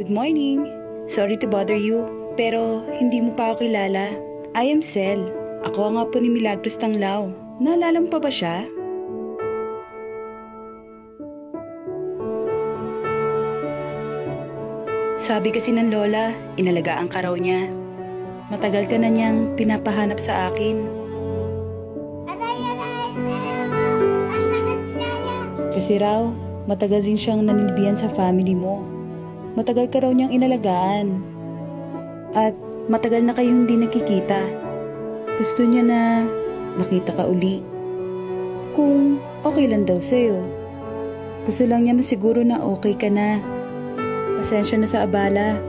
Good morning. Sorry to bother you, pero hindi mo pa ako kilala. I am Cel. Ako nga po ni Milagros Tanglao. Naalala mo pa ba siya? Sabi kasi ng lola, inalagaan ka raw niya. Matagal ka na niyang pinapahanap sa akin. Kasi raw, matagal rin siyang nanilbihan sa family mo. Matagal ka raw niyang inalagaan. At matagal na kayong hindi nakikita. Gusto niya na makita ka uli. Kung okay lang daw sa'yo. Gusto lang niya masiguro na okay ka na. Pasensya na sa abala.